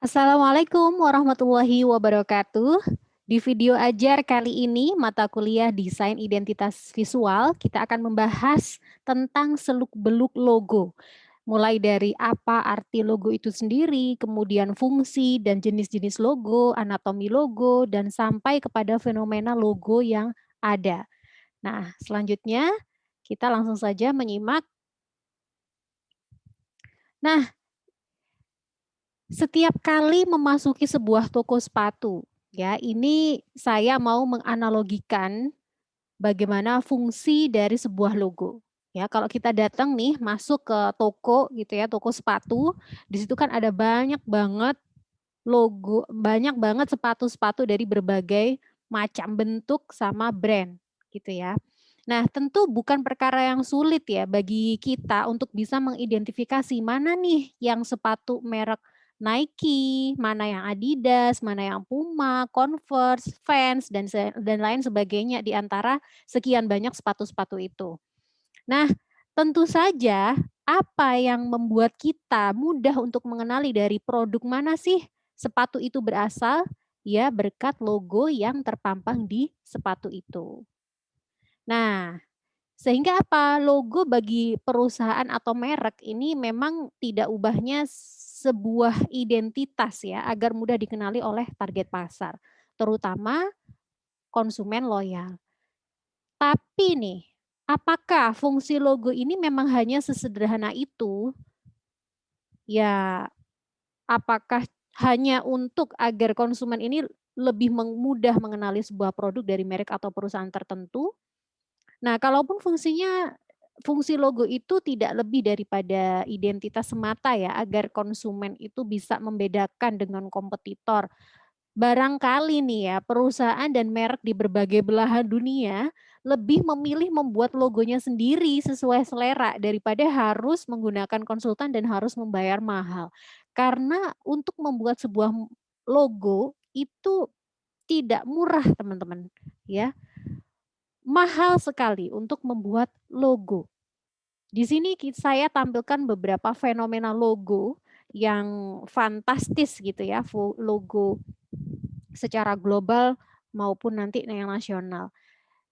Assalamualaikum warahmatullahi wabarakatuh. Di video ajar kali ini, mata kuliah Desain Identitas Visual, kita akan membahas tentang seluk-beluk logo. Mulai dari apa arti logo itu sendiri, kemudian fungsi dan jenis-jenis logo, anatomi logo, dan sampai kepada fenomena logo yang ada. Nah, selanjutnya kita langsung saja menyimak. Nah, setiap kali memasuki sebuah toko sepatu, ya, ini saya mau menganalogikan bagaimana fungsi dari sebuah logo. Ya, kalau kita datang nih masuk ke toko gitu ya, toko sepatu, di situ kan ada banyak banget logo, banyak banget sepatu-sepatu dari berbagai macam bentuk sama brand gitu ya. Nah, tentu bukan perkara yang sulit ya bagi kita untuk bisa mengidentifikasi mana nih yang sepatu merek Nike, mana yang Adidas, mana yang Puma, Converse, Vans dan lain sebagainya di antara sekian banyak sepatu-sepatu itu. Nah, tentu saja apa yang membuat kita mudah untuk mengenali dari produk mana sih sepatu itu berasal? Ya, berkat logo yang terpampang di sepatu itu. Nah, sehingga apa? Logo bagi perusahaan atau merek ini memang tidak ubahnya sebuah identitas ya, agar mudah dikenali oleh target pasar, terutama konsumen loyal. Tapi nih, apakah fungsi logo ini memang hanya sesederhana itu? Ya, apakah hanya untuk agar konsumen ini lebih mudah mengenali sebuah produk dari merek atau perusahaan tertentu? Nah, kalaupun fungsi logo itu tidak lebih daripada identitas semata ya, agar konsumen itu bisa membedakan dengan kompetitor. Barangkali nih ya, perusahaan dan merek di berbagai belahan dunia lebih memilih membuat logonya sendiri sesuai selera daripada harus menggunakan konsultan dan harus membayar mahal. Karena untuk membuat sebuah logo itu tidak murah, teman-teman, ya. Mahal sekali untuk membuat logo. Di sini saya tampilkan beberapa fenomena logo yang fantastis gitu ya, logo secara global maupun nanti yang nasional.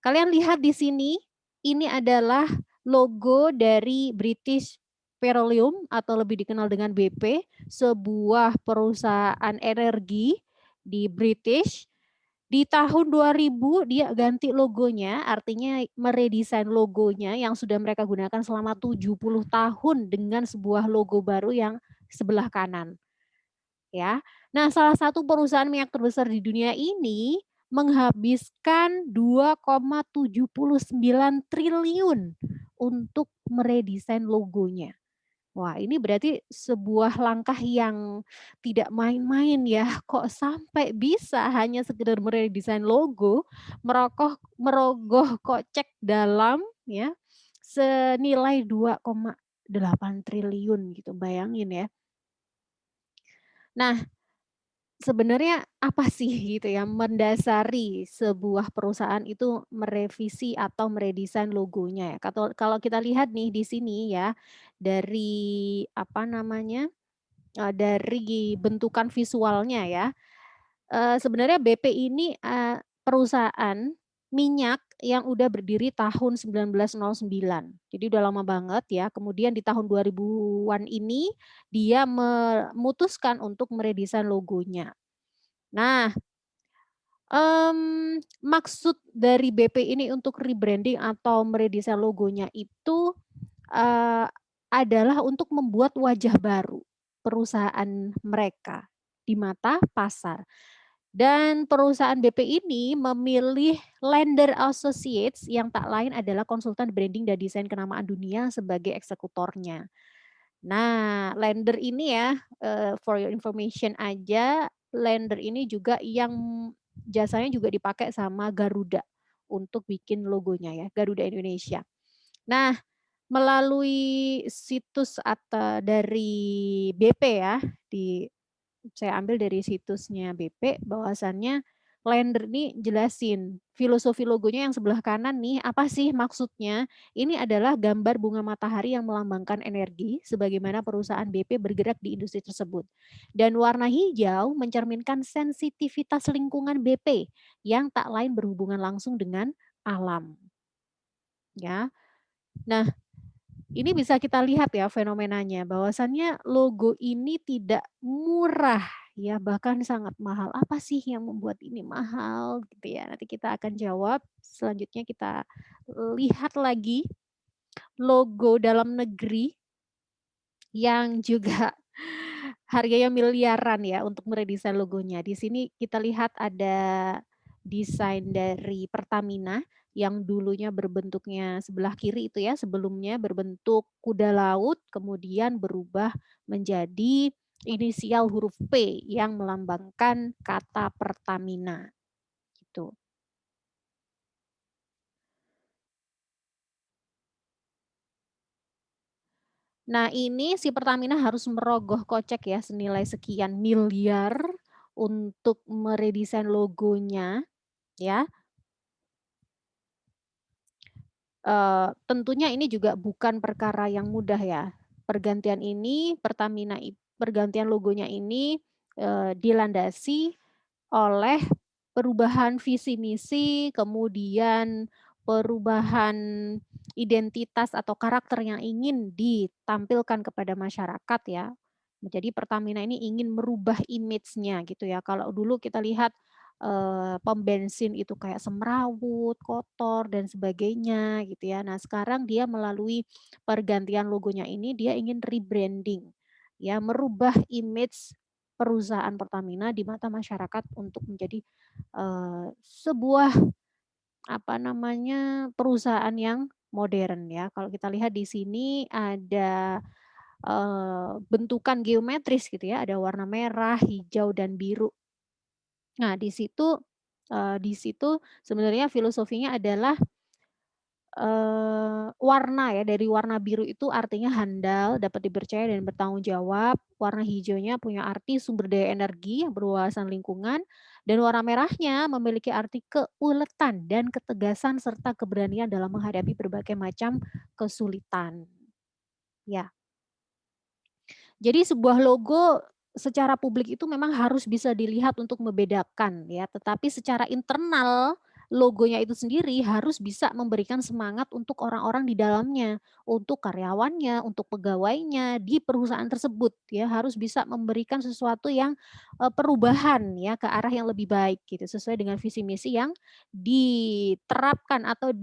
Kalian lihat di sini, ini adalah logo dari British Petroleum atau lebih dikenal dengan BP, sebuah perusahaan energi di British. Di tahun 2000 dia ganti logonya, artinya meredesain logonya yang sudah mereka gunakan selama 70 tahun dengan sebuah logo baru yang sebelah kanan. Ya. Nah, salah satu perusahaan minyak terbesar di dunia ini menghabiskan 2,79 triliun untuk meredesain logonya. Wah, ini berarti sebuah langkah yang tidak main-main ya. Kok sampai bisa hanya sekedar meredesain logo, merogoh kocek dalam ya senilai 2,8 triliun gitu. Bayangin ya. Nah, sebenarnya apa sih gitu ya mendasari sebuah perusahaan itu merevisi atau meredesain logonya ya. Kalau kita lihat nih di sini ya dari apa namanya dari bentukan visualnya ya. Sebenarnya BP ini perusahaan minyak yang udah berdiri tahun 1909. Jadi udah lama banget ya. Kemudian di tahun 2000-an ini dia memutuskan untuk meredesain logonya. Nah, maksud dari BP ini untuk rebranding atau meredesain logonya itu, adalah untuk membuat wajah baru perusahaan mereka di mata pasar. Dan perusahaan BP ini memilih Lender Associates yang tak lain adalah konsultan branding dan desain kenamaan dunia sebagai eksekutornya. Nah, Lender ini ya, for your information aja, Lender ini juga yang jasanya juga dipakai sama Garuda untuk bikin logonya ya, Garuda Indonesia. Nah, melalui situs atau dari BP ya, saya ambil dari situsnya BP bahwasannya Lender nih jelasin filosofi logonya yang sebelah kanan nih apa sih maksudnya? Ini adalah gambar bunga matahari yang melambangkan energi sebagaimana perusahaan BP bergerak di industri tersebut. Dan warna hijau mencerminkan sensitivitas lingkungan BP yang tak lain berhubungan langsung dengan alam. Ya. Nah, ini bisa kita lihat ya fenomenanya bahwasannya logo ini tidak murah ya, bahkan sangat mahal. Apa sih yang membuat ini mahal gitu ya. Nanti kita akan jawab. Selanjutnya kita lihat lagi logo dalam negeri yang juga harganya miliaran ya untuk meredesain logonya. Di sini kita lihat ada desain dari Pertamina yang dulunya berbentuknya sebelah kiri itu ya, sebelumnya berbentuk kuda laut, kemudian berubah menjadi inisial huruf P yang melambangkan kata Pertamina gitu. Nah, ini si Pertamina harus merogoh kocek ya senilai sekian miliar untuk meredesain logonya ya. Tentunya ini juga bukan perkara yang mudah ya. Pergantian ini pergantian logonya ini dilandasi oleh perubahan visi misi, kemudian perubahan identitas atau karakter yang ingin ditampilkan kepada masyarakat ya. Jadi Pertamina ini ingin merubah image-nya gitu ya. Kalau dulu kita lihat pom bensin itu kayak semrawut, kotor dan sebagainya gitu ya. Nah, sekarang dia melalui pergantian logonya ini dia ingin rebranding ya, merubah image perusahaan Pertamina di mata masyarakat untuk menjadi sebuah apa namanya perusahaan yang modern ya. Kalau kita lihat di sini ada bentukan geometris gitu ya, ada warna merah, hijau dan biru. Nah, di situ sebenarnya filosofinya adalah warna ya, dari warna biru itu artinya handal, dapat dipercaya dan bertanggung jawab. Warna hijaunya punya arti sumber daya energi yang berwawasan lingkungan, dan warna merahnya memiliki arti keuletan dan ketegasan serta keberanian dalam menghadapi berbagai macam kesulitan. Ya. Jadi sebuah logo secara publik itu memang harus bisa dilihat untuk membedakan ya, tetapi secara internal logonya itu sendiri harus bisa memberikan semangat untuk orang-orang di dalamnya, untuk karyawannya, untuk pegawainya di perusahaan tersebut ya, harus bisa memberikan sesuatu yang perubahan ya ke arah yang lebih baik gitu, sesuai dengan visi misi yang diterapkan atau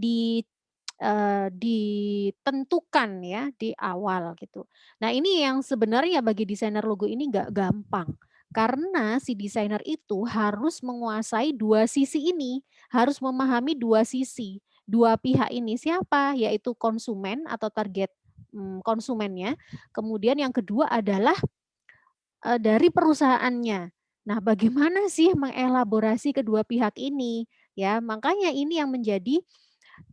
ditentukan ya di awal gitu. Nah, ini yang sebenarnya bagi desainer logo ini nggak gampang. Karena si desainer itu harus menguasai dua sisi ini, harus memahami dua sisi, dua pihak ini siapa, yaitu konsumen atau target konsumennya. Kemudian yang kedua adalah dari perusahaannya. Nah, bagaimana sih mengelaborasi kedua pihak ini? Ya, makanya ini yang menjadi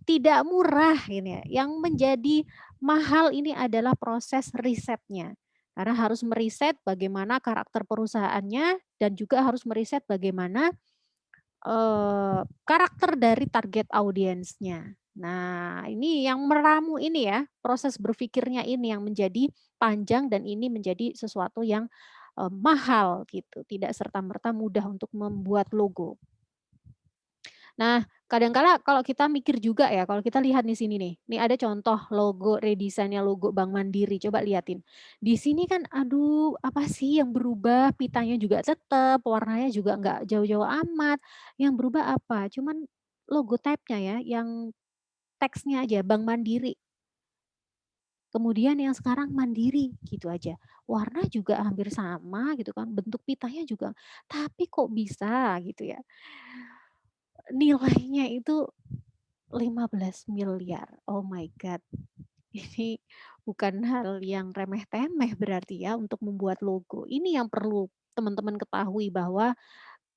tidak murah ini ya. Yang menjadi mahal ini adalah proses risetnya. Karena harus meriset bagaimana karakter perusahaannya dan juga harus meriset bagaimana karakter dari target audiensnya. Nah, ini yang meramu ini ya, proses berpikirnya ini yang menjadi panjang dan ini menjadi sesuatu yang mahal gitu, tidak serta-merta mudah untuk membuat logo. Nah, kadang-kala kalau kita mikir juga ya, kalau kita lihat di sini nih, nih ada contoh logo redesainnya logo Bank Mandiri, coba liatin. Di sini kan aduh apa sih yang berubah, pitanya juga tetap, warnanya juga nggak jauh-jauh amat. Yang berubah apa? Cuman logo type-nya ya, yang teksnya aja Bank Mandiri. Kemudian yang sekarang Mandiri gitu aja. Warna juga hampir sama gitu kan, bentuk pitanya juga. Tapi kok bisa gitu ya. Nilainya itu 15 miliar. Oh my God. Ini bukan hal yang remeh-temeh berarti ya untuk membuat logo. Ini yang perlu teman-teman ketahui bahwa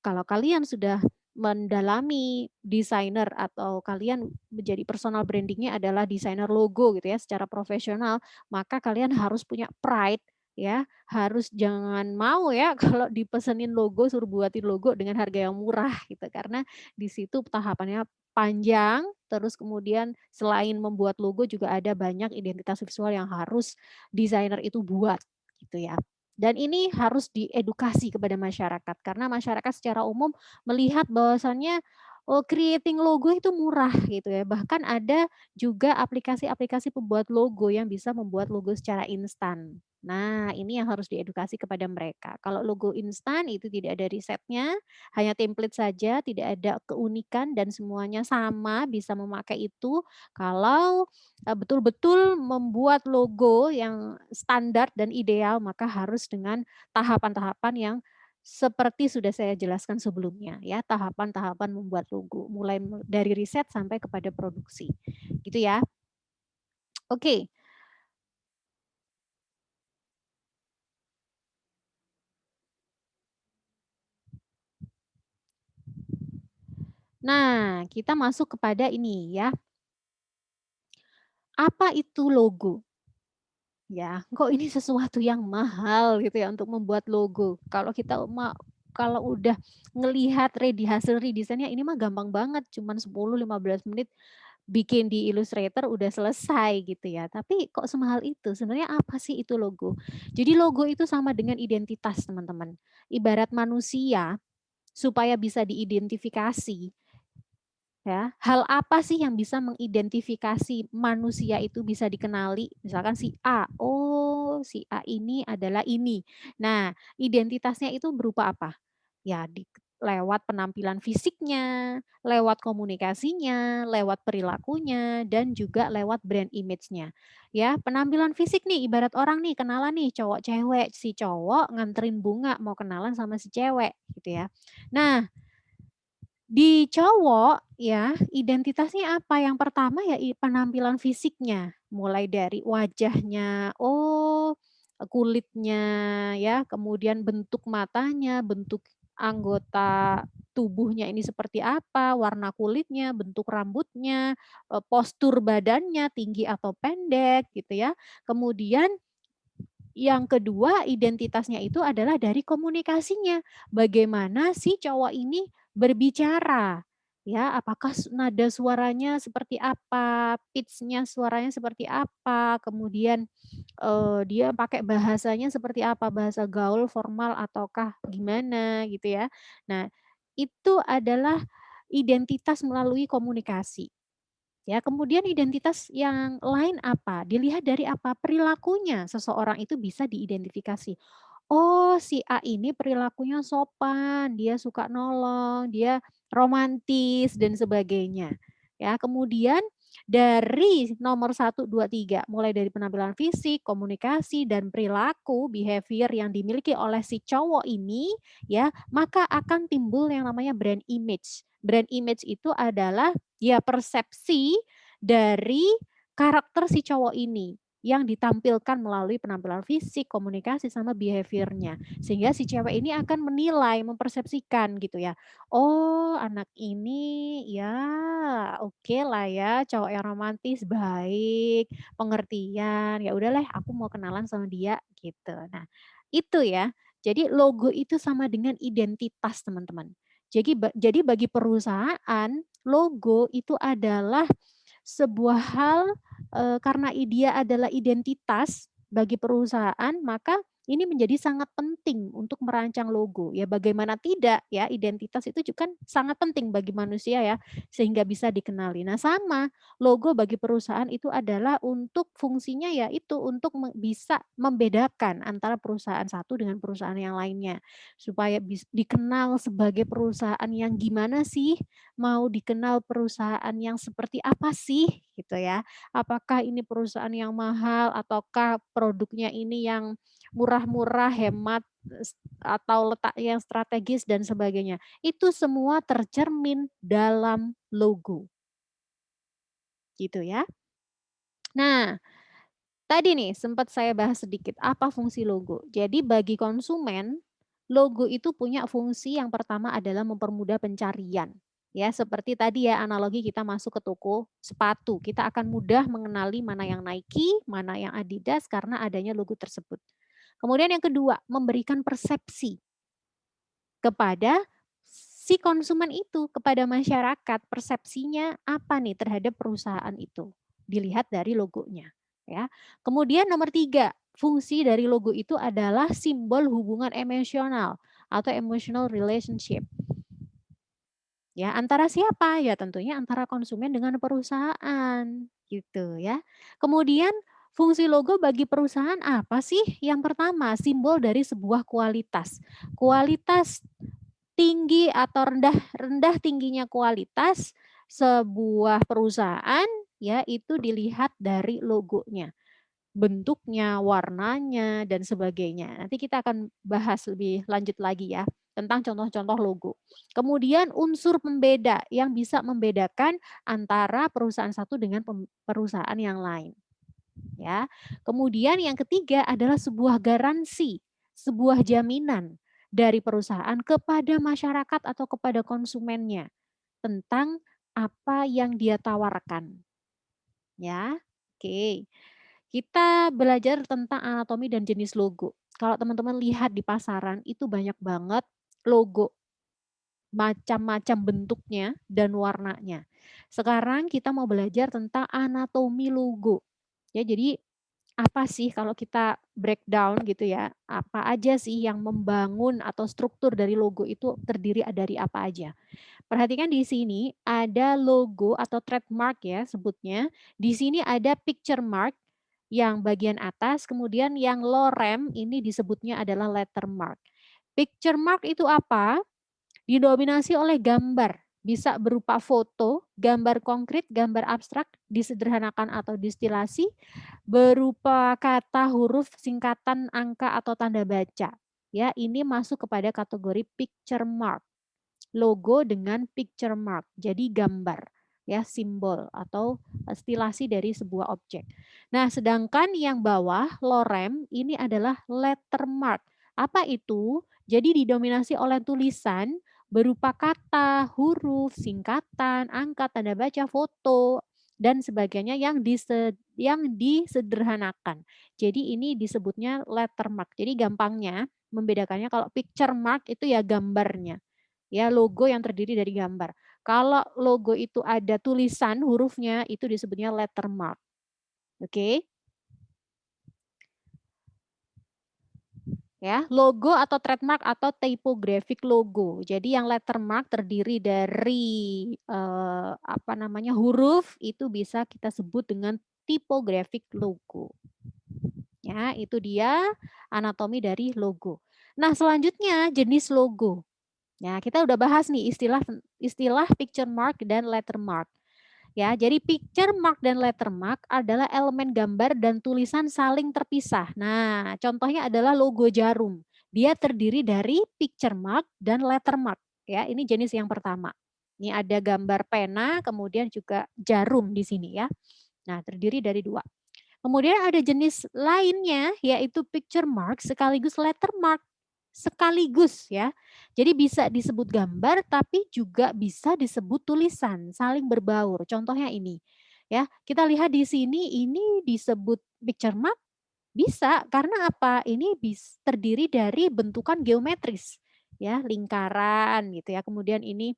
kalau kalian sudah mendalami desainer atau kalian menjadi personal brandingnya adalah desainer logo gitu ya secara profesional, maka kalian harus punya pride ya. Harus jangan mau ya kalau dipesenin logo, suruh buatin logo dengan harga yang murah gitu. Karena di situ tahapannya panjang, terus kemudian selain membuat logo juga ada banyak identitas visual yang harus desainer itu buat gitu ya. Dan ini harus diedukasi kepada masyarakat karena masyarakat secara umum melihat bahwasannya oh, creating logo itu murah gitu ya. Bahkan ada juga aplikasi-aplikasi pembuat logo yang bisa membuat logo secara instan. Nah, ini yang harus diedukasi kepada mereka. Kalau logo instan itu tidak ada risetnya, hanya template saja, tidak ada keunikan dan semuanya sama, bisa memakai itu. Kalau betul-betul membuat logo yang standar dan ideal, maka harus dengan tahapan-tahapan yang seperti sudah saya jelaskan sebelumnya ya, tahapan-tahapan membuat logo, mulai dari riset sampai kepada produksi. Gitu ya. Oke. Nah, kita masuk kepada ini ya. Apa itu logo? Ya, kok ini sesuatu yang mahal gitu ya untuk membuat logo. Kalau udah ngelihat hasil redesainnya ini mah gampang banget, cuman 10-15 menit bikin di Illustrator udah selesai gitu ya. Tapi kok semahal itu? Sebenarnya apa sih itu logo? Jadi logo itu sama dengan identitas, teman-teman. Ibarat manusia supaya bisa diidentifikasi. Ya, hal apa sih yang bisa mengidentifikasi manusia itu bisa dikenali? Misalkan si A, oh si A ini adalah ini. Nah, identitasnya itu berupa apa? Ya, lewat penampilan fisiknya, lewat komunikasinya, lewat perilakunya, dan juga lewat brand image-nya. Ya, penampilan fisik nih, ibarat orang nih, kenalan nih, cowok cewek, si cowok nganterin bunga mau kenalan sama si cewek gitu ya. Nah, di cowok ya, identitasnya apa? Yang pertama ya penampilan fisiknya, mulai dari wajahnya, oh kulitnya ya, kemudian bentuk matanya, bentuk anggota tubuhnya ini seperti apa, warna kulitnya, bentuk rambutnya, postur badannya tinggi atau pendek gitu ya. Kemudian yang kedua, identitasnya itu adalah dari komunikasinya. Bagaimana si cowok ini berbicara, ya, apakah nada suaranya seperti apa, pitch-nya suaranya seperti apa, kemudian dia pakai bahasanya seperti apa, bahasa gaul, formal ataukah gimana gitu ya. Nah, itu adalah identitas melalui komunikasi. Ya, kemudian identitas yang lain apa? Dilihat dari apa? Perilakunya. Seseorang itu bisa diidentifikasi. Oh, si A ini perilakunya sopan, dia suka nolong, dia romantis dan sebagainya. Ya, kemudian dari nomor 1, 2, 3, mulai dari penampilan fisik, komunikasi dan perilaku, behavior yang dimiliki oleh si cowok ini, ya, maka akan timbul yang namanya brand image. Brand image itu adalah ya persepsi dari karakter si cowok ini yang ditampilkan melalui penampilan fisik, komunikasi, sama behaviornya. Sehingga si cewek ini akan menilai, mempersepsikan gitu ya. Oh, anak ini ya oke lah ya, cowok yang romantis, baik, pengertian. Ya udahlah, aku mau kenalan sama dia gitu. Nah, itu ya. Jadi logo itu sama dengan identitas, teman-teman. Jadi bagi perusahaan, logo itu adalah sebuah hal, karena dia adalah identitas bagi perusahaan, maka ini menjadi sangat penting untuk merancang logo. Ya bagaimana tidak ya, identitas itu juga kan sangat penting bagi manusia ya, sehingga bisa dikenali. Nah sama, logo bagi perusahaan itu adalah untuk fungsinya ya itu untuk bisa membedakan antara perusahaan satu dengan perusahaan yang lainnya. Supaya dikenal sebagai perusahaan yang gimana sih, mau dikenal perusahaan yang seperti apa sih gitu ya. Apakah ini perusahaan yang mahal ataukah produknya ini yang murah-murah, hemat atau letak yang strategis dan sebagainya. Itu semua tercermin dalam logo gitu ya. Nah, tadi nih sempat saya bahas sedikit apa fungsi logo. Jadi bagi konsumen, logo itu punya fungsi yang pertama adalah mempermudah pencarian. Ya, seperti tadi ya analogi kita masuk ke toko sepatu, kita akan mudah mengenali mana yang Nike, mana yang Adidas karena adanya logo tersebut. Kemudian yang kedua, memberikan persepsi kepada si konsumen itu, kepada masyarakat. Persepsinya apa nih terhadap perusahaan itu? Dilihat dari logonya. Ya. Kemudian nomor 3, fungsi dari logo itu adalah simbol hubungan emosional atau emotional relationship. Ya, antara siapa? Ya tentunya antara konsumen dengan perusahaan, gitu ya. Kemudian fungsi logo bagi perusahaan apa sih? Yang pertama, simbol dari sebuah kualitas. Kualitas tinggi atau rendah tingginya kualitas sebuah perusahaan ya itu dilihat dari logonya, bentuknya, warnanya dan sebagainya. Nanti kita akan bahas lebih lanjut lagi ya tentang contoh-contoh logo. Kemudian unsur pembeda yang bisa membedakan antara perusahaan satu dengan perusahaan yang lain. Ya. Kemudian yang ketiga adalah sebuah garansi, sebuah jaminan dari perusahaan kepada masyarakat atau kepada konsumennya tentang apa yang dia tawarkan. Ya. Oke. Kita belajar tentang anatomi dan jenis logo. Kalau teman-teman lihat di pasaran itu banyak banget logo, macam-macam bentuknya dan warnanya. Sekarang kita mau belajar tentang anatomi logo. Ya, jadi apa sih kalau kita breakdown gitu ya, apa aja sih yang membangun atau struktur dari logo itu terdiri dari apa aja. Perhatikan di sini ada logo atau trademark ya sebutnya. Di sini ada picture mark yang bagian atas, kemudian yang lorem ini disebutnya adalah lettermark. Picture mark itu apa? Didominasi oleh gambar, bisa berupa foto, gambar konkret, gambar abstrak, disederhanakan atau distilasi, berupa kata, huruf, singkatan, angka, atau tanda baca. Ya, ini masuk kepada kategori picture mark. Logo dengan picture mark, jadi gambar, ya simbol atau stilasi dari sebuah objek. Nah, sedangkan yang bawah lorem ini adalah lettermark. Apa itu? Jadi didominasi oleh tulisan berupa kata, huruf, singkatan, angka, tanda baca, foto, dan sebagainya yang disederhanakan. Jadi ini disebutnya lettermark. Jadi gampangnya membedakannya kalau picture mark itu ya gambarnya. Ya, logo yang terdiri dari gambar. Kalau logo itu ada tulisan hurufnya itu disebutnya lettermark. Oke? Ya, logo atau trademark atau typographic logo. Jadi yang lettermark terdiri dari apa namanya huruf itu bisa kita sebut dengan typographic logo. Ya, itu dia anatomi dari logo. Nah, selanjutnya jenis logo. Ya, kita udah bahas nih istilah picture mark dan lettermark. Ya, jadi picture mark dan lettermark adalah elemen gambar dan tulisan saling terpisah. Nah, contohnya adalah logo jarum. Dia terdiri dari picture mark dan lettermark. Ya, ini jenis yang pertama. Ini ada gambar pena, kemudian juga jarum di sini ya. Nah, terdiri dari dua. Kemudian ada jenis lainnya yaitu picture mark sekaligus lettermark. Sekaligus ya. Jadi bisa disebut gambar tapi juga bisa disebut tulisan, saling berbaur. Contohnya ini. Ya, kita lihat di sini ini disebut picture mark bisa, karena apa? Ini terdiri dari bentukan geometris, ya, lingkaran gitu ya. Kemudian ini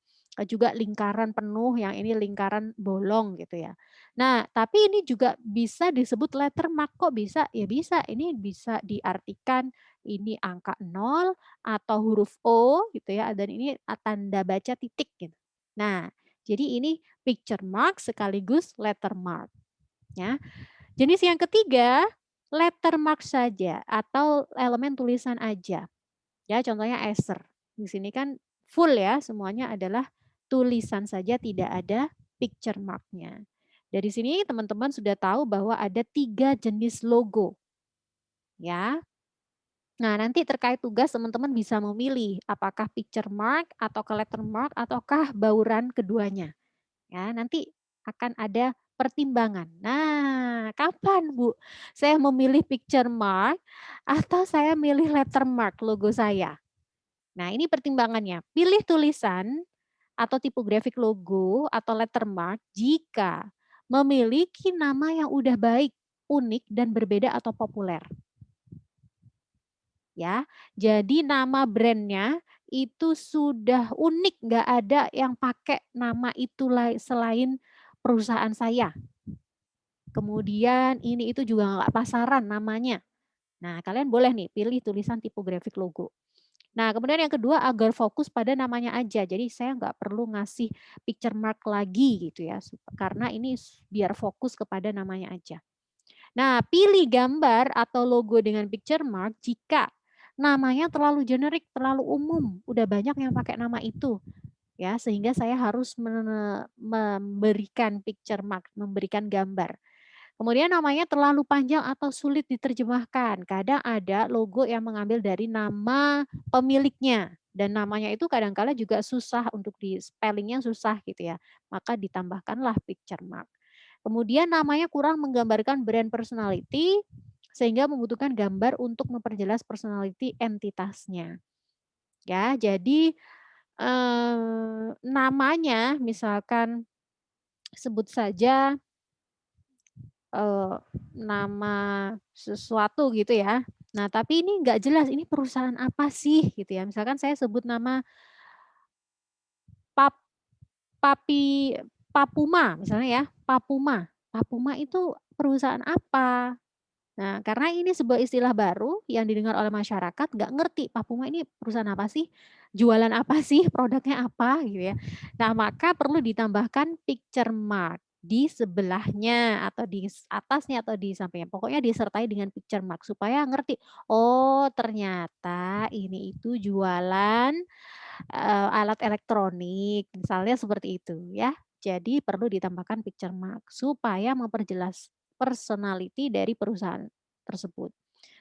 juga lingkaran penuh, yang ini lingkaran bolong gitu ya. Nah, tapi ini juga bisa disebut lettermark. Kok bisa? Ya bisa, ini bisa diartikan ini angka 0 atau huruf O gitu ya, dan ini tanda baca titik gitu. Nah, jadi ini picture mark sekaligus lettermark ya. Jenis yang ketiga, lettermark saja atau elemen tulisan aja. Ya, contohnya Acer. Di sini kan full ya, semuanya adalah tulisan saja, tidak ada picture mark-nya. Dari sini teman-teman sudah tahu bahwa ada 3 jenis logo. Ya. Nah, nanti terkait tugas teman-teman bisa memilih apakah picture mark atau lettermark ataukah bauran keduanya. Ya, nanti akan ada pertimbangan. Nah, kapan Bu saya memilih picture mark atau saya milih lettermark logo saya? Nah, ini pertimbangannya. Pilih tulisan atau tipografik logo atau lettermark jika memiliki nama yang udah baik, unik dan berbeda atau populer. ya. Jadi nama brandnya itu sudah unik, nggak ada yang pakai nama itu selain perusahaan saya. Kemudian ini itu juga nggak pasaran namanya. Nah, kalian boleh nih pilih tulisan tipografik logo. Nah, kemudian yang kedua agar fokus pada namanya aja. Jadi saya nggak perlu ngasih picture mark lagi gitu ya, karena ini biar fokus kepada namanya aja. Nah, pilih gambar atau logo dengan picture mark jika namanya terlalu generik, terlalu umum, udah banyak yang pakai nama itu. Ya, sehingga saya harus memberikan picture mark, memberikan gambar. Kemudian namanya terlalu panjang atau sulit diterjemahkan. Kadang ada logo yang mengambil dari nama pemiliknya dan namanya itu kadang-kala juga susah untuk di spellingnya susah gitu ya. Maka ditambahkanlah picture mark. Kemudian namanya kurang menggambarkan brand personality sehingga membutuhkan gambar untuk memperjelas personality entitasnya. Ya, jadi namanya misalkan sebut saja nama sesuatu gitu ya. Nah, tapi ini nggak jelas ini perusahaan apa sih gitu ya. Misalkan saya sebut nama Pap Papi Papuma misalnya ya, Papuma. Papuma itu perusahaan apa? Nah, karena ini sebuah istilah baru yang didengar oleh masyarakat, nggak ngerti Papuma ini perusahaan apa sih, jualan apa sih, produknya apa gitu ya. Nah, maka perlu ditambahkan picture mark di sebelahnya atau di atasnya atau di sampingnya. Pokoknya disertai dengan picture mark supaya ngerti, oh ternyata ini itu jualan alat elektronik, misalnya seperti itu ya. Jadi perlu ditambahkan picture mark supaya memperjelas personality dari perusahaan tersebut.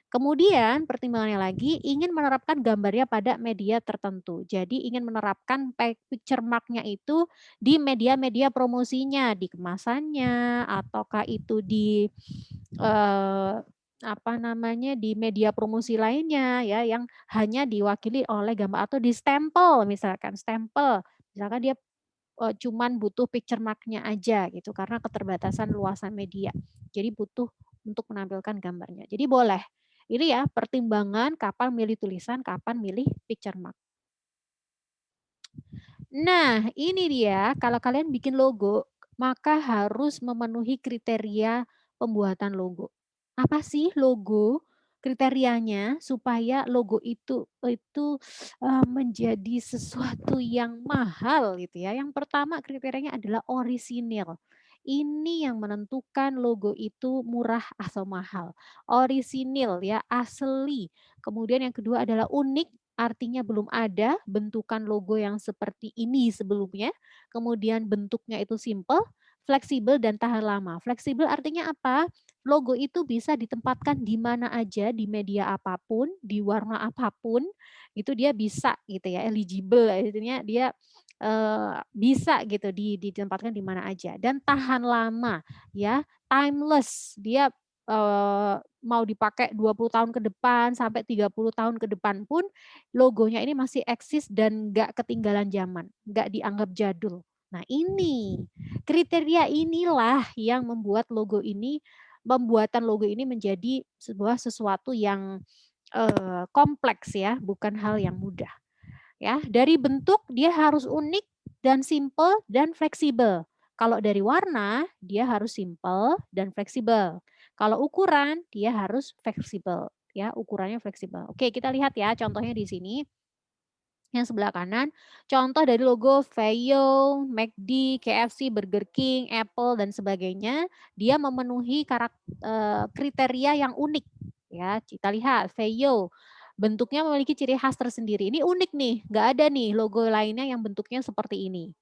Kemudian pertimbangannya lagi ingin menerapkan gambarnya pada media tertentu. Jadi ingin menerapkan picture mark-nya itu di media-media promosinya, di kemasannya, ataukah itu di eh, apa namanya di media promosi lainnya ya yang hanya diwakili oleh gambar atau di stempel misalkan stempel. Misalkan dia cuman butuh picture mark-nya aja gitu karena keterbatasan luasan media. Jadi butuh untuk menampilkan gambarnya. Jadi boleh. Ini ya pertimbangan kapan milih tulisan, kapan milih picture mark. Nah, ini dia kalau kalian bikin logo, maka harus memenuhi kriteria pembuatan logo. Apa sih logo? Kriterianya supaya logo itu menjadi sesuatu yang mahal gitu ya. Yang pertama kriterianya adalah orisinil. Ini yang menentukan logo itu murah atau mahal. Orisinil ya, asli. Kemudian yang kedua adalah unik, artinya belum ada bentukan logo yang seperti ini sebelumnya. Kemudian bentuknya itu simple, fleksibel dan tahan lama. Fleksibel artinya apa? Logo itu bisa ditempatkan di mana aja, di media apapun, di warna apapun, itu dia bisa gitu ya, eligible artinya dia bisa gitu ditempatkan di mana aja dan tahan lama ya, timeless. Dia mau dipakai 20 tahun ke depan sampai 30 tahun ke depan pun logonya ini masih eksis dan nggak ketinggalan zaman, nggak dianggap jadul. Nah ini, kriteria inilah yang membuat pembuatan logo ini menjadi sebuah sesuatu yang kompleks ya, bukan hal yang mudah. Ya, dari bentuk dia harus unik dan simple dan fleksibel. Kalau dari warna, dia harus simple dan fleksibel. Kalau ukuran, dia harus fleksibel. Ya, ukurannya fleksibel. Oke, kita lihat ya contohnya di sini. Yang sebelah kanan, contoh dari logo Veyo, McD, KFC, Burger King, Apple, dan sebagainya. Dia memenuhi kriteria yang unik. Ya, kita lihat Veyo. Bentuknya memiliki ciri khas tersendiri. Ini unik nih, nggak ada nih logo lainnya yang bentuknya seperti ini.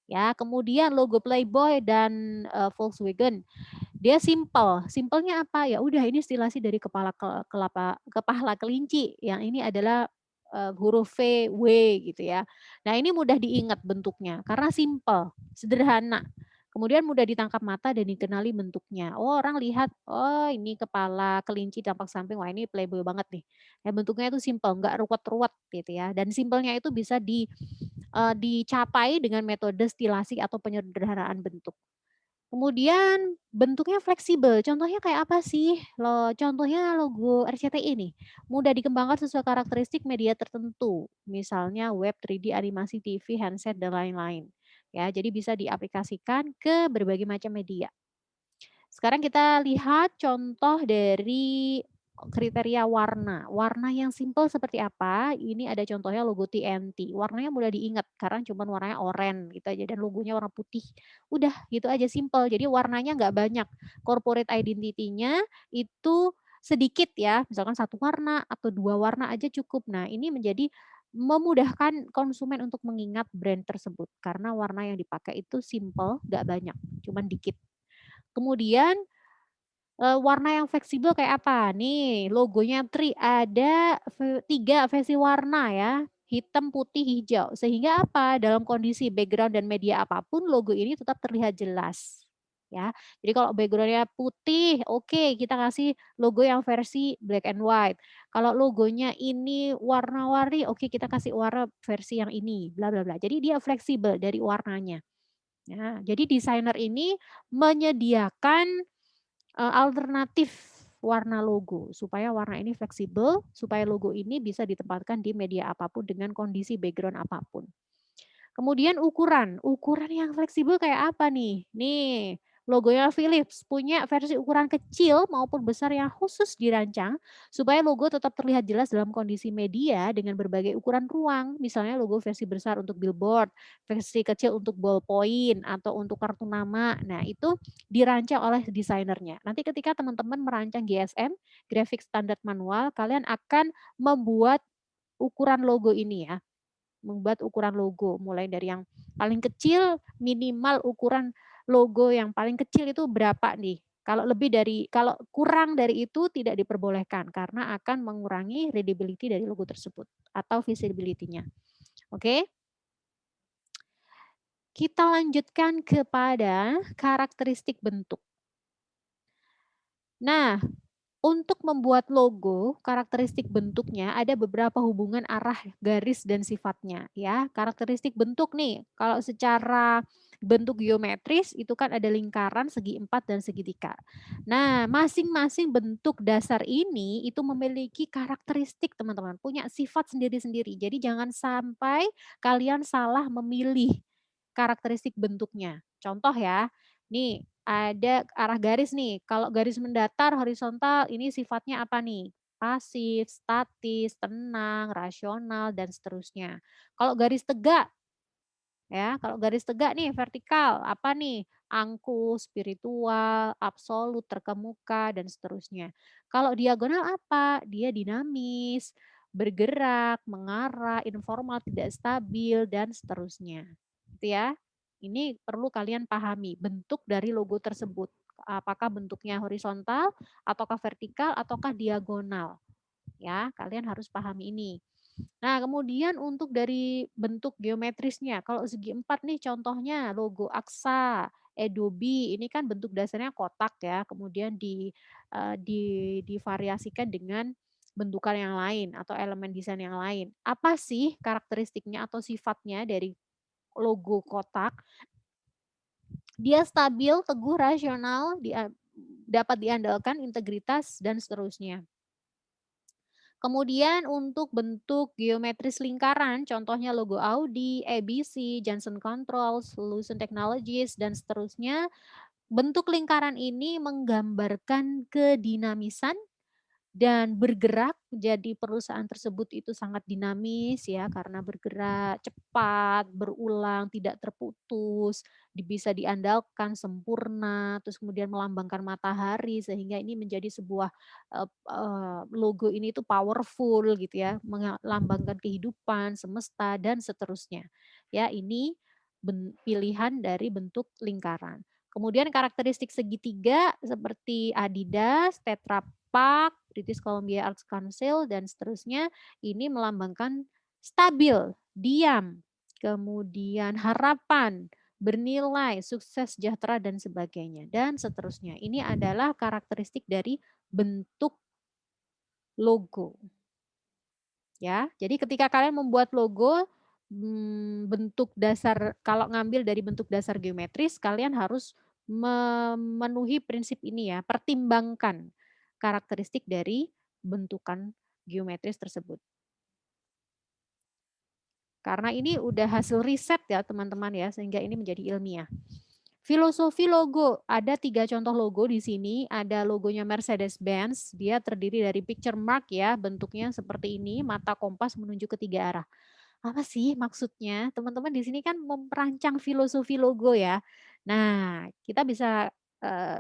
Ya, kemudian logo Playboy dan Volkswagen dia simple. Simpelnya apa? Ya udah ini stilasi dari kepala kelinci. Yang ini adalah huruf V, W gitu ya. Nah, ini mudah diingat bentuknya karena simple, sederhana. Kemudian mudah ditangkap mata dan dikenali bentuknya. Oh, orang lihat, oh ini kepala kelinci tampak samping, wah ini playboy banget nih. Ya, bentuknya itu simple, nggak ruwet-ruwet gitu ya. Dan simpelnya itu bisa dicapai dengan metode stilasi atau penyederhanaan bentuk. Kemudian bentuknya fleksibel, contohnya kayak apa sih? Contohnya logo RCTI nih, mudah dikembangkan sesuai karakteristik media tertentu, misalnya web, 3D, animasi TV, handset, dan lain-lain. Ya, jadi bisa diaplikasikan ke berbagai macam media. Sekarang kita lihat contoh dari kriteria warna. Warna yang simpel seperti apa? Ini ada contohnya logo TNT. Warnanya mudah diingat karena cuma warnanya oranye gitu aja dan logonya warna putih. Udah gitu aja simpel. Jadi warnanya nggak banyak. Corporate identity-nya itu sedikit ya. Misalkan satu warna atau dua warna aja cukup. Nah, ini menjadi memudahkan konsumen untuk mengingat brand tersebut karena warna yang dipakai itu simple, nggak banyak, cuman dikit. Kemudian, warna yang fleksibel kayak apa? Nih, logonya Tri ada 3 versi warna ya, hitam, putih, hijau. Sehingga apa? Dalam kondisi background dan media apapun, logo ini tetap terlihat jelas, ya. Jadi kalau background-nya putih, oke, kita kasih logo yang versi black and white. Kalau logonya ini warna-warni, oke, kita kasih warna versi yang ini, bla bla bla. Jadi dia fleksibel dari warnanya. Ya, jadi desainer ini menyediakan, alternatif warna logo, supaya warna ini fleksibel, supaya logo ini bisa ditempatkan di media apapun dengan kondisi background apapun. Kemudian ukuran, ukuran yang fleksibel kayak apa nih? Nih, logonya Philips punya versi ukuran kecil maupun besar yang khusus dirancang supaya logo tetap terlihat jelas dalam kondisi media dengan berbagai ukuran ruang. Misalnya logo versi besar untuk billboard, versi kecil untuk ballpoint atau untuk kartu nama. Nah, itu dirancang oleh desainernya. Nanti ketika teman-teman merancang GSM, graphic standard manual, kalian akan membuat ukuran logo ini ya. Membuat ukuran logo, mulai dari yang paling kecil, minimal ukuran logo yang paling kecil itu berapa nih. Kalau kurang dari itu tidak diperbolehkan karena akan mengurangi readability dari logo tersebut atau visibility-nya. Oke? Kita lanjutkan kepada karakteristik bentuk. Nah, untuk membuat logo, karakteristik bentuknya ada beberapa hubungan arah, garis, dan sifatnya ya. Karakteristik bentuk nih, kalau secara bentuk geometris itu kan ada lingkaran, segi empat, dan segitiga. Nah, masing-masing bentuk dasar ini itu memiliki karakteristik teman-teman, punya sifat sendiri-sendiri. Jadi jangan sampai kalian salah memilih karakteristik bentuknya. Contoh ya, nih ada arah garis nih, kalau garis mendatar horizontal ini sifatnya apa nih? Pasif, statis, tenang, rasional, dan seterusnya. Kalau garis tegak ya, kalau garis tegak nih vertikal apa nih? Angkuh, spiritual, absolut, terkemuka, dan seterusnya. Kalau diagonal apa? Dia dinamis, bergerak, mengarah, informal, tidak stabil, dan seterusnya. Gitu ya. Ini perlu kalian pahami bentuk dari logo tersebut. Apakah bentuknya horizontal, ataukah vertikal, ataukah diagonal. Ya, kalian harus pahami ini. Nah, kemudian untuk dari bentuk geometrisnya, kalau segi empat nih contohnya logo Aksa, Adobe, ini kan bentuk dasarnya kotak ya, kemudian divariasikan dengan bentukan yang lain atau elemen desain yang lain. Apa sih karakteristiknya atau sifatnya dari logo kotak? Dia stabil, teguh, rasional, dapat diandalkan, integritas, dan seterusnya. Kemudian untuk bentuk geometris lingkaran, contohnya logo Audi, ABC, Johnson Controls, Lucent Technologies, dan seterusnya. Bentuk lingkaran ini menggambarkan kedinamisan dan bergerak, jadi perusahaan tersebut itu sangat dinamis ya, karena bergerak cepat, berulang, tidak terputus, bisa diandalkan, sempurna, terus kemudian melambangkan matahari, sehingga ini menjadi sebuah, logo ini tuh powerful gitu ya, melambangkan kehidupan, semesta, dan seterusnya. Ya, ini pilihan dari bentuk lingkaran. Kemudian karakteristik segitiga seperti Adidas, Tetra Pak, British Columbia Arts Council, dan seterusnya, ini melambangkan stabil, diam, kemudian harapan, bernilai, sukses, sejahtera, dan sebagainya, dan seterusnya. Ini adalah karakteristik dari bentuk logo. Ya, jadi ketika kalian membuat logo, bentuk dasar, kalau ngambil dari bentuk dasar geometris, kalian harus memenuhi prinsip ini ya, pertimbangkan karakteristik dari bentukan geometris tersebut. Karena ini udah hasil riset ya teman-teman ya, sehingga ini menjadi ilmiah. Filosofi logo, ada 3 contoh logo di sini. Ada logonya Mercedes-Benz, dia terdiri dari picture mark ya, bentuknya seperti ini, mata kompas menunjuk ke 3 arah. Apa sih maksudnya? Teman-teman di sini kan memperancang filosofi logo ya. Nah, kita bisa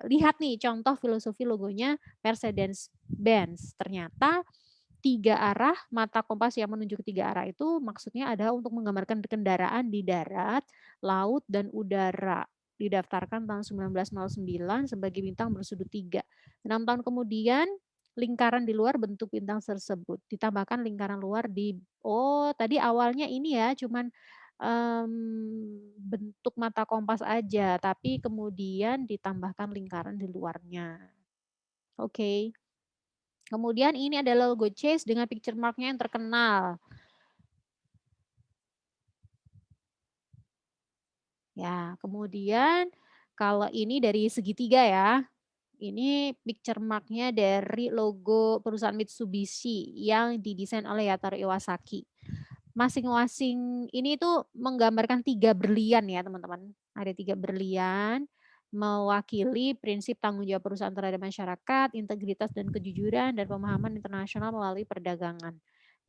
lihat nih contoh filosofi logonya Mercedes-Benz. Ternyata 3 arah, mata kompas yang menunjuk ke 3 arah itu maksudnya adalah untuk menggambarkan kendaraan di darat, laut, dan udara. Didaftarkan tahun 1909 sebagai bintang bersudut 3. 6 tahun kemudian lingkaran di luar bentuk bintang tersebut. Ditambahkan lingkaran luar di tadi awalnya ini ya cuman bentuk mata kompas aja, tapi kemudian ditambahkan lingkaran di luarnya. Oke. Kemudian ini adalah logo Chase dengan picture mark-nya yang terkenal. Ya, kemudian kalau ini dari segitiga ya. Ini picture mark-nya dari logo perusahaan Mitsubishi yang didesain oleh Yataro Iwasaki. Masing-masing ini tuh menggambarkan 3 berlian ya teman-teman. Ada 3 berlian mewakili prinsip tanggung jawab perusahaan terhadap masyarakat, integritas dan kejujuran, dan pemahaman internasional melalui perdagangan.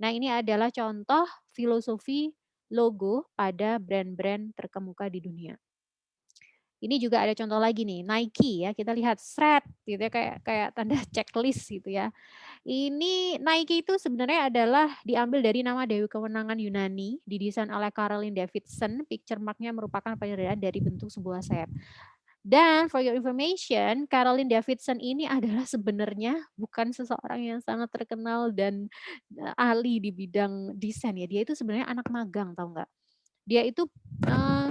Nah, ini adalah contoh filosofi logo pada brand-brand terkemuka di dunia. Ini juga ada contoh lagi nih, Nike ya. Kita lihat shred gitu ya, kayak kayak tanda checklist gitu ya. Ini Nike itu sebenarnya adalah diambil dari nama dewi kemenangan Yunani, didesain oleh Caroline Davidson. Picture mark-nya merupakan penyederhanaan dari bentuk sebuah sayap. Dan for your information, Caroline Davidson ini adalah sebenarnya bukan seseorang yang sangat terkenal dan ahli di bidang desain ya. Dia itu sebenarnya anak magang, tahu nggak? Dia itu eh,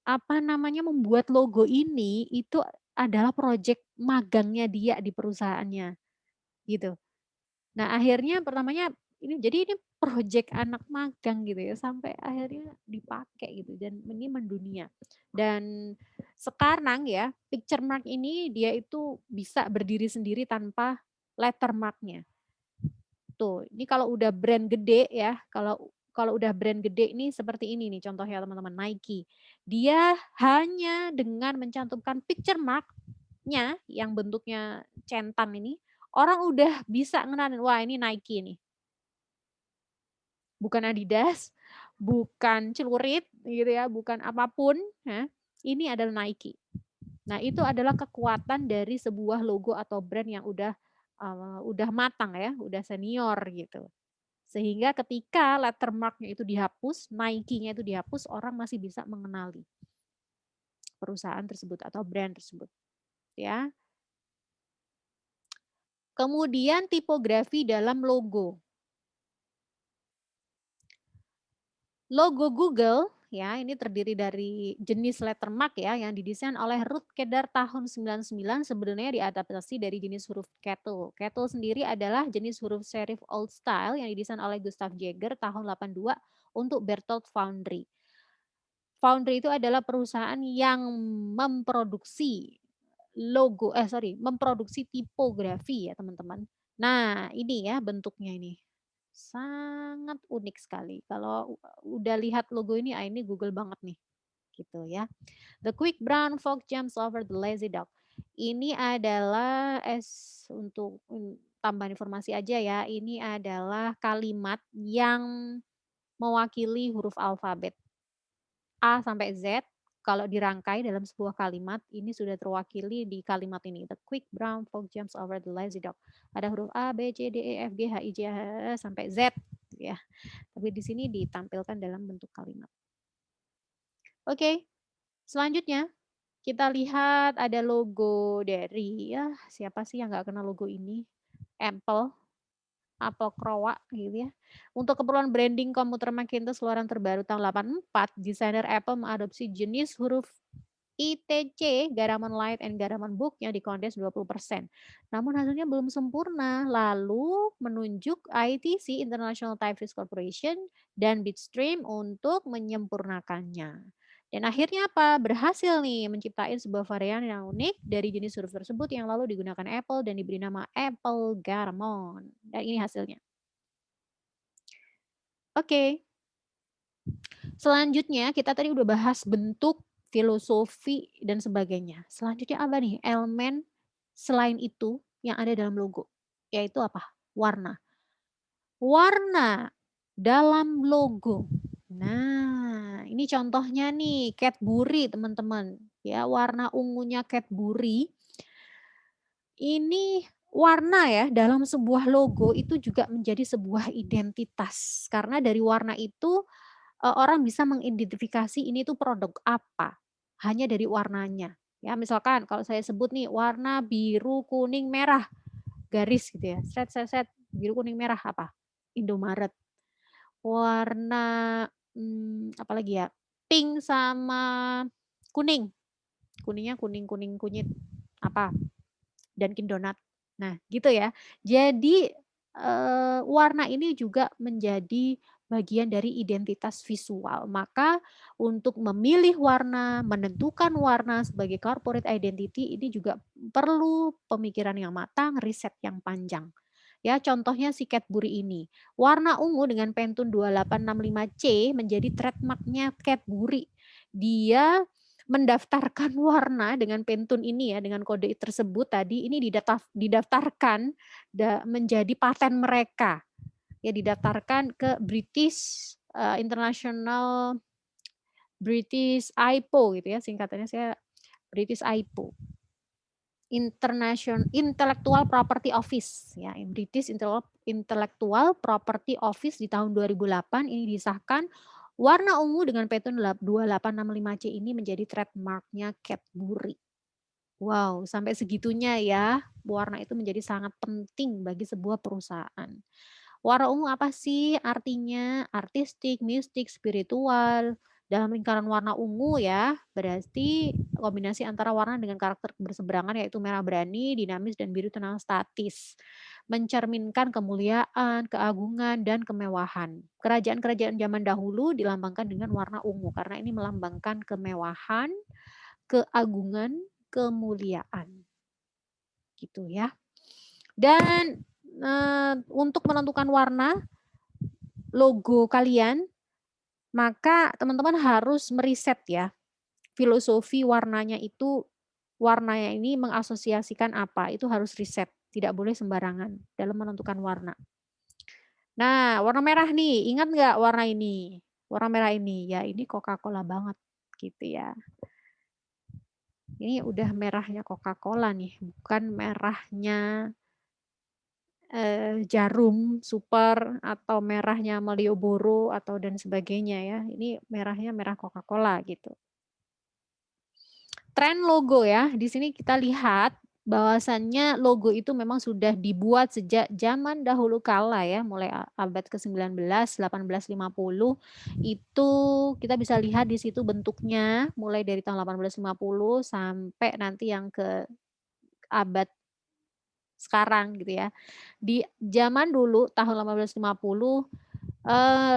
apa namanya membuat logo ini itu adalah proyek magangnya dia di perusahaannya gitu. Nah, akhirnya pertamanya ini proyek anak magang gitu ya, sampai akhirnya dipakai gitu dan ini mendunia. Dan sekarang ya, picture mark ini dia itu bisa berdiri sendiri tanpa letter mark-nya. Tuh, ini kalau udah brand gede ya, kalau kalau udah brand gede ini seperti ini nih contohnya teman-teman, Nike. Dia hanya dengan mencantumkan picture mark-nya yang bentuknya centang ini, orang udah bisa ngenalin, wah ini Nike nih. Bukan Adidas, bukan celurit gitu ya, bukan apapun, ya. Ini adalah Nike. Nah, itu adalah kekuatan dari sebuah logo atau brand yang udah matang ya, udah senior gitu. Sehingga ketika lettermark-nya itu dihapus, Nike-nya itu dihapus, orang masih bisa mengenali perusahaan tersebut atau brand tersebut, ya. Kemudian tipografi dalam logo. Logo Google ya, ini terdiri dari jenis lettermark ya yang didesain oleh Ruth Kedar tahun 99, sebenarnya diadaptasi dari jenis huruf Catul. Catul sendiri adalah jenis huruf serif old style yang didesain oleh Gustav Jaeger tahun 82 untuk Berthold Foundry. Foundry itu adalah perusahaan yang memproduksi memproduksi tipografi ya teman-teman. Nah, ini ya bentuknya ini. Sangat unik sekali. Kalau udah lihat logo ini, ini Google banget nih. Gitu ya. The quick brown fox jumps over the lazy dog. Ini adalah untuk tambahan informasi aja ya. Ini adalah kalimat yang mewakili huruf alfabet A sampai Z. Kalau dirangkai dalam sebuah kalimat, ini sudah terwakili di kalimat ini. The quick brown fox jumps over the lazy dog. Ada huruf A, B, C, D, E, F, G, H, I, J, sampai Z. Ya. Tapi di sini ditampilkan dalam bentuk kalimat. Oke, selanjutnya kita lihat ada logo dari, ya siapa sih yang nggak kenal logo ini? Apple. Apple Crowa gitu ya. Untuk keperluan branding komputer Macintosh keluaran terbaru tahun 84, desainer Apple mengadopsi jenis huruf ITC, Garamond Light and Garamond Book yang dikondes 20%. Namun hasilnya belum sempurna, lalu menunjuk ITC, International Typeface Corporation, dan Bitstream untuk menyempurnakannya. Dan akhirnya apa? Berhasil nih menciptain sebuah varian yang unik dari jenis huruf tersebut yang lalu digunakan Apple dan diberi nama Apple Garamond. Dan ini hasilnya. Oke, selanjutnya kita tadi udah bahas bentuk, filosofi, dan sebagainya. Selanjutnya apa nih? Elemen selain itu yang ada dalam logo. Yaitu apa? Warna. Warna dalam logo. Nah, ini contohnya nih Cadbury teman-teman. Ya, warna ungunya Cadbury. Ini warna ya dalam sebuah logo itu juga menjadi sebuah identitas. Karena dari warna itu orang bisa mengidentifikasi ini tuh produk apa. Hanya dari warnanya. Ya, misalkan kalau saya sebut nih warna biru, kuning, merah, garis gitu ya. Set set set biru, kuning, merah apa? Indomaret. Warna, apalagi ya, pink sama kuning. Kuningnya kuning-kuning kunyit, apa, Dunkin Donut. Nah, gitu ya. Jadi, warna ini juga menjadi bagian dari identitas visual. Maka untuk memilih warna, menentukan warna sebagai corporate identity ini juga perlu pemikiran yang matang, riset yang panjang. Ya, contohnya si Cadbury ini. Warna ungu dengan Pantone 2865C menjadi trademarknya Cadbury. Dia mendaftarkan warna dengan Pantone ini ya, dengan kode tersebut tadi, ini didaftarkan menjadi paten mereka. Ya, didaftarkan ke British IPO gitu ya, singkatannya saya British IPO. Intellectual Property Office ya, British Intellectual Property Office di tahun 2008 ini disahkan warna ungu dengan Pantone 2865C ini menjadi trademarknya Cadbury. Wow, sampai segitunya ya, warna itu menjadi sangat penting bagi sebuah perusahaan. Warna ungu apa sih artinya? Artistik, mistik, spiritual. Dalam lingkaran warna ungu ya, berarti kombinasi antara warna dengan karakter berseberangan yaitu merah berani, dinamis, dan biru tenang statis. Mencerminkan kemuliaan, keagungan, dan kemewahan. Kerajaan-kerajaan zaman dahulu dilambangkan dengan warna ungu karena ini melambangkan kemewahan, keagungan, kemuliaan. Gitu ya. Dan untuk menentukan warna logo kalian, maka teman-teman harus meriset ya, filosofi warnanya itu, warnanya ini mengasosiasikan apa, itu harus riset, tidak boleh sembarangan dalam menentukan warna. Nah, warna merah nih, ingat nggak warna ini? Warna merah ini, ya ini Coca-Cola banget gitu ya. Ini udah merahnya Coca-Cola nih, bukan merahnya Jarum Super atau merahnya Malioboro atau dan sebagainya ya. Ini merahnya merah Coca-Cola gitu. Tren logo ya, di sini kita lihat bahwasannya logo itu memang sudah dibuat sejak zaman dahulu kala ya, mulai abad ke-19, 1850 itu kita bisa lihat di situ bentuknya mulai dari tahun 1850 sampai nanti yang ke abad sekarang gitu ya. Di zaman dulu tahun 1850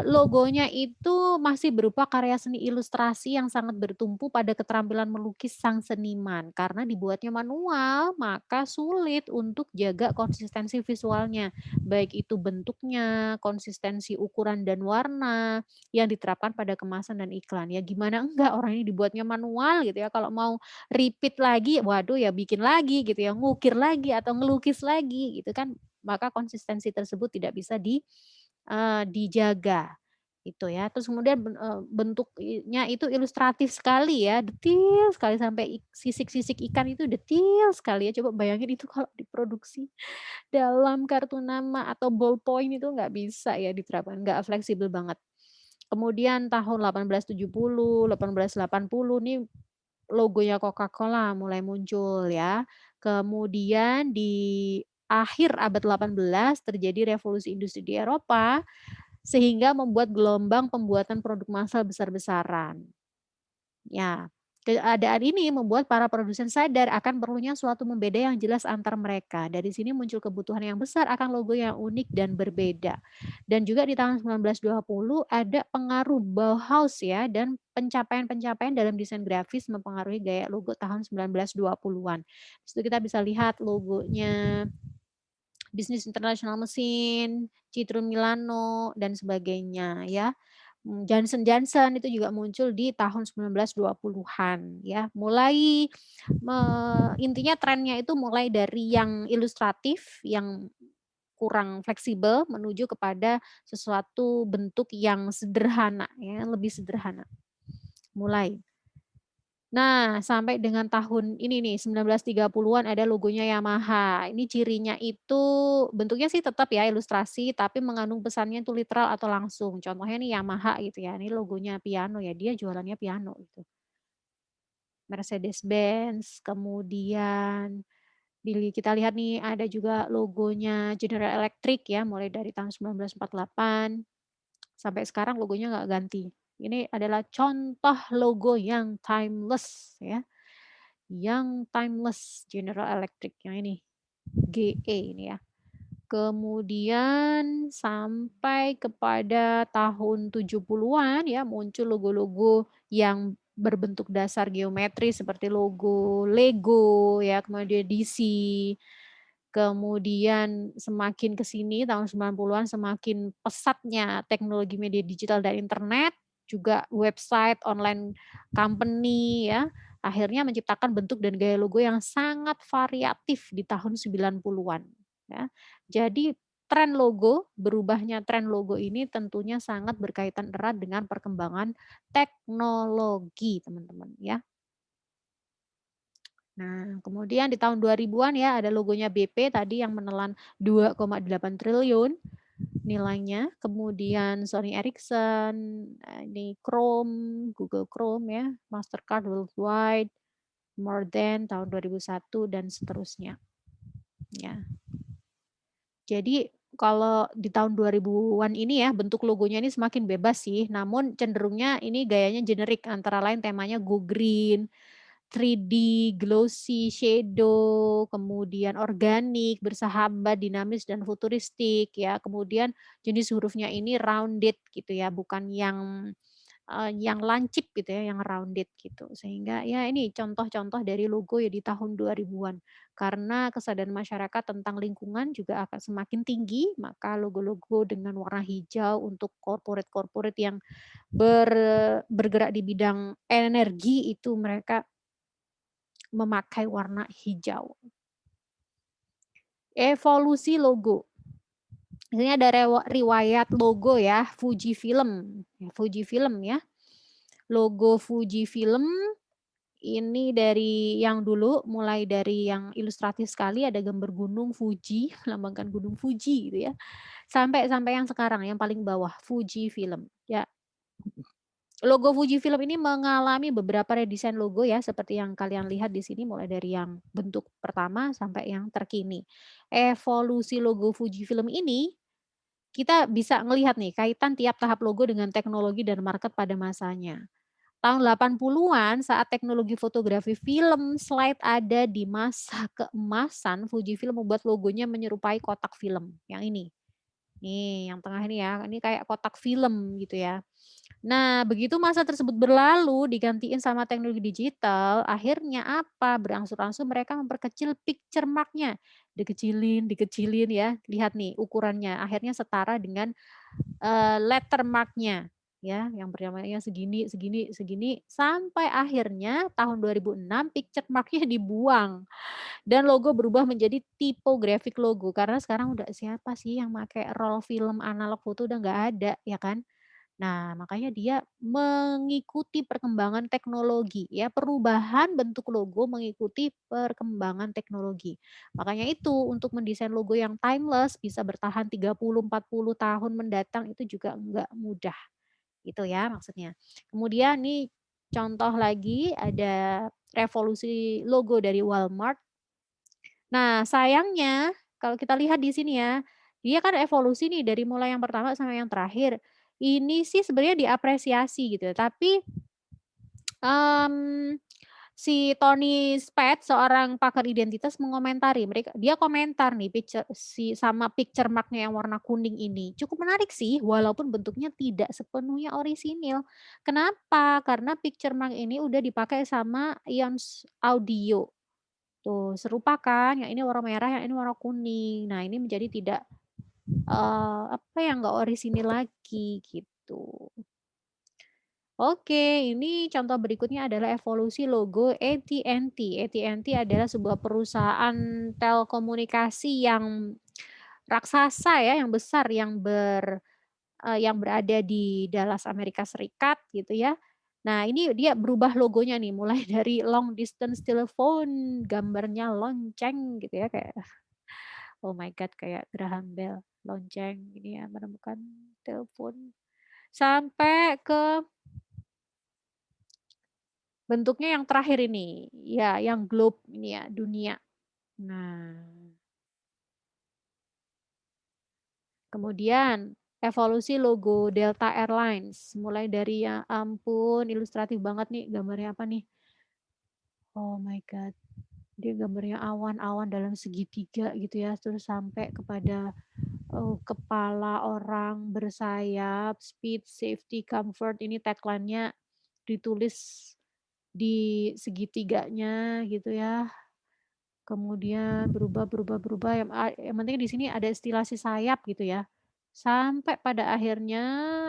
logonya itu masih berupa karya seni ilustrasi yang sangat bertumpu pada keterampilan melukis sang seniman. Karena dibuatnya manual, maka sulit untuk jaga konsistensi visualnya. Baik itu bentuknya, konsistensi ukuran dan warna yang diterapkan pada kemasan dan iklan. Ya gimana enggak, orang ini dibuatnya manual gitu ya. Kalau mau repeat lagi, waduh ya bikin lagi gitu ya, ngukir lagi atau ngelukis lagi gitu kan. Maka konsistensi tersebut tidak bisa dijaga itu ya. Terus kemudian bentuknya itu ilustratif sekali ya, detil sekali sampai sisik-sisik ikan itu detil sekali ya. Coba bayangin itu kalau diproduksi dalam kartu nama atau ballpoint itu nggak bisa ya diterapkan, nggak fleksibel banget. Kemudian tahun 1870, 1880 nih logonya Coca-Cola mulai muncul ya. Kemudian di akhir abad 18 terjadi revolusi industri di Eropa sehingga membuat gelombang pembuatan produk massal besar-besaran. Ya. Keadaan ini membuat para produsen sadar akan perlunya suatu membeda yang jelas antar mereka. Dari sini muncul kebutuhan yang besar akan logo yang unik dan berbeda. Dan juga di tahun 1920 ada pengaruh Bauhaus ya, dan pencapaian-pencapaian dalam desain grafis mempengaruhi gaya logo tahun 1920-an. Di situ kita bisa lihat logonya Bisnis Internasional Mesin, Citrun Milano, dan sebagainya ya. Johnson Johnson itu juga muncul di tahun 1920-an ya. Mulai intinya trennya itu mulai dari yang ilustratif, yang kurang fleksibel menuju kepada sesuatu bentuk yang sederhana ya, lebih sederhana. Mulai. Nah, sampai dengan tahun ini nih 1930-an ada logonya Yamaha. Ini cirinya itu bentuknya sih tetap ya ilustrasi tapi mengandung pesannya itu literal atau langsung. Contohnya nih Yamaha gitu ya. Ini logonya piano ya, dia jualannya piano gitu. Mercedes-Benz, kemudian kita lihat nih ada juga logonya General Electric ya mulai dari tahun 1948 sampai sekarang logonya nggak ganti. Ini adalah contoh logo yang timeless ya. Yang timeless General Electric yang ini GE ini ya. Kemudian sampai kepada tahun 70-an ya muncul logo-logo yang berbentuk dasar geometri seperti logo Lego ya, kemudian DC. Kemudian semakin ke sini tahun 90-an semakin pesatnya teknologi media digital dan internet, juga website, online company ya, akhirnya menciptakan bentuk dan gaya logo yang sangat variatif di tahun 90-an ya. Jadi berubahnya tren logo ini tentunya sangat berkaitan erat dengan perkembangan teknologi, teman-teman ya. Nah, kemudian di tahun 2000-an ya ada logonya BP tadi yang menelan 2,8 triliun nilainya. Kemudian Sony Ericsson, ini Chrome, Google Chrome ya, Mastercard Worldwide, More Than tahun 2001 dan seterusnya. Ya. Jadi kalau di tahun 2000-an ini ya bentuk logonya ini semakin bebas sih, namun cenderungnya ini gayanya generik antara lain temanya go green, 3D, glossy, shadow, kemudian organik, bersahabat, dinamis dan futuristik ya. Kemudian jenis hurufnya ini rounded gitu ya, bukan yang lancip gitu ya, yang rounded gitu. Sehingga ya ini contoh-contoh dari logo ya di tahun 2000-an. Karena kesadaran masyarakat tentang lingkungan juga akan semakin tinggi, maka logo-logo dengan warna hijau untuk corporate-corporate yang bergerak di bidang energi itu mereka memakai warna hijau. Evolusi logo. Ini ada riwayat logo ya, Fujifilm. Fujifilm ya. Logo Fujifilm ini dari yang dulu, mulai dari yang ilustratif sekali ada gambar gunung Fuji, melambangkan gunung Fuji gitu ya. Sampai yang sekarang yang paling bawah Fujifilm ya. Logo Fujifilm ini mengalami beberapa redesign logo ya, seperti yang kalian lihat di sini mulai dari yang bentuk pertama sampai yang terkini. Evolusi logo Fujifilm ini kita bisa melihat nih kaitan tiap tahap logo dengan teknologi dan market pada masanya. Tahun 80-an saat teknologi fotografi film slide ada di masa keemasan, Fujifilm membuat logonya menyerupai kotak film. Yang ini. Nih, yang tengah ini ya. Ini kayak kotak film gitu ya. Nah, begitu masa tersebut berlalu digantiin sama teknologi digital, akhirnya apa? Berangsur-angsur mereka memperkecil picture mark-nya. Dikecilin ya. Lihat nih ukurannya. Akhirnya setara dengan letter mark-nya ya, yang bernamanya segini, segini, segini, sampai akhirnya tahun 2006 picture mark-nya dibuang dan logo berubah menjadi tipographic logo karena sekarang udah siapa sih yang pakai roll film analog foto udah nggak ada ya kan. Nah, makanya dia mengikuti perkembangan teknologi ya, perubahan bentuk logo mengikuti perkembangan teknologi. Makanya itu untuk mendesain logo yang timeless bisa bertahan 30-40 tahun mendatang itu juga enggak mudah. Gitu ya maksudnya. Kemudian nih contoh lagi ada revolusi logo dari Walmart. Nah, sayangnya kalau kita lihat di sini ya, dia kan evolusi nih dari mulai yang pertama sampai yang terakhir. Ini sih sebenarnya diapresiasi gitu, tapi Mmm, si Tony Spade, seorang pakar identitas mengomentari, dia komentar nih sama picture mark-nya yang warna kuning ini. Cukup menarik sih, walaupun bentuknya tidak sepenuhnya orisinil. Kenapa? Karena picture mark ini udah dipakai sama Ions Audio. Tuh, serupa kan, yang ini warna merah, yang ini warna kuning. Nah, ini menjadi tidak, apa ya, nggak orisinil lagi, gitu. Oke, ini contoh berikutnya adalah evolusi logo AT&T. AT&T adalah sebuah perusahaan telekomunikasi yang raksasa ya, yang besar, yang berada di Dallas, Amerika Serikat gitu ya. Nah, ini dia berubah logonya nih, mulai dari long distance telepon, gambarnya lonceng gitu ya, kayak oh my god, kayak Graham Bell, lonceng ini ya, menemukan telepon, sampai ke bentuknya yang terakhir ini, ya yang globe ini ya, dunia. Nah, kemudian evolusi logo Delta Airlines, mulai dari ya ampun ilustratif banget nih, gambarnya apa nih? Oh my god, dia gambarnya awan-awan dalam segitiga gitu ya, terus sampai kepada, kepala orang bersayap, speed, safety, comfort, ini tagline-nya ditulis di segitiganya gitu ya. Kemudian berubah, yang penting di sini ada stilasi sayap gitu ya. Sampai pada akhirnya,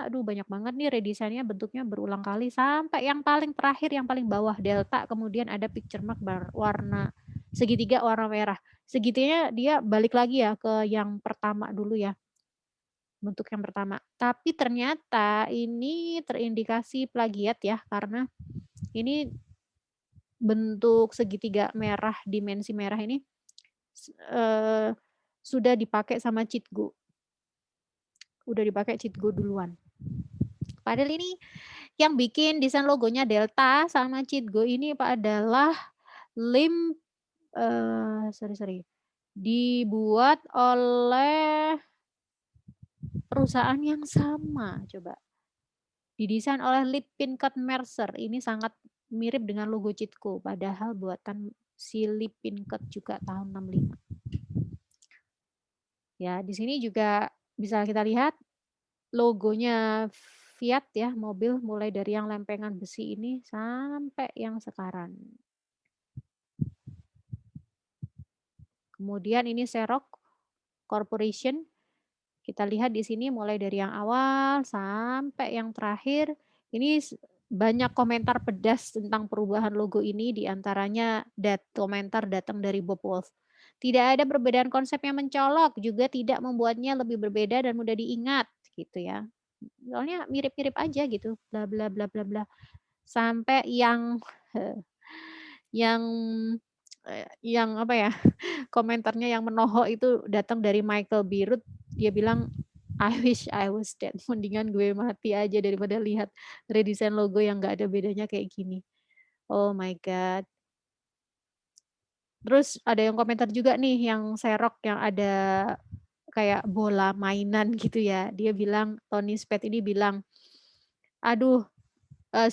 aduh banyak banget nih redesign-nya, bentuknya berulang kali, sampai yang paling terakhir, yang paling bawah delta, kemudian ada picture mark warna segitiga warna merah. Segitiganya dia balik lagi ya ke yang pertama dulu ya, bentuk yang pertama. Tapi ternyata ini terindikasi plagiat ya, karena ini bentuk segitiga merah, dimensi merah ini sudah dipakai sama Citgo. Udah dipakai Citgo duluan. Padahal ini yang bikin desain logonya Delta sama Citgo ini adalah Lim sorry, dibuat oleh perusahaan yang sama, coba. Didesain oleh Lippincott Mercer, ini sangat mirip dengan logo Citgo, padahal buatan si Lippincott juga tahun 65. Ya, di sini juga bisa kita lihat logonya Fiat ya, mobil mulai dari yang lempengan besi ini sampai yang sekarang. Kemudian ini Xerox Corporation. Kita lihat di sini mulai dari yang awal sampai yang terakhir. Ini banyak komentar pedas tentang perubahan logo ini, diantaranya komentar datang dari Bob Wolf. Tidak ada perbedaan konsep yang mencolok, juga tidak membuatnya lebih berbeda dan mudah diingat, gitu ya. Soalnya mirip-mirip aja gitu, bla bla bla bla bla. Sampai yang yang yang apa ya, komentarnya yang menohok itu datang dari Michael Birut, dia bilang, "I wish I was dead." Mendingan gue mati aja daripada lihat redesign logo yang nggak ada bedanya kayak gini. Oh my god. Terus ada yang komentar juga nih yang serok yang ada kayak bola mainan gitu ya. Dia bilang, Tony Spade ini bilang, "Aduh,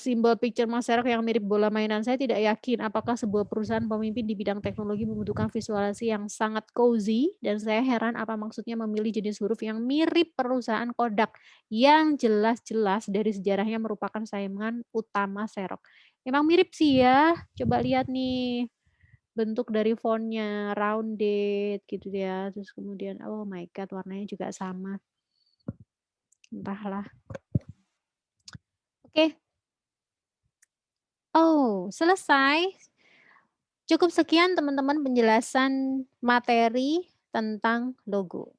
simbol picture Mas Serok yang mirip bola mainan, saya tidak yakin apakah sebuah perusahaan pemimpin di bidang teknologi membutuhkan visualisasi yang sangat cozy, dan saya heran apa maksudnya memilih jenis huruf yang mirip perusahaan Kodak yang jelas-jelas dari sejarahnya merupakan saingan utama Xerox." Emang mirip sih ya, coba lihat nih bentuk dari fontnya rounded gitu ya, terus kemudian oh my god warnanya juga sama. Entahlah. Oke. Oh, selesai. Cukup sekian teman-teman penjelasan materi tentang logo.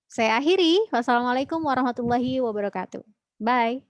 Saya akhiri. Wassalamualaikum warahmatullahi wabarakatuh. Bye.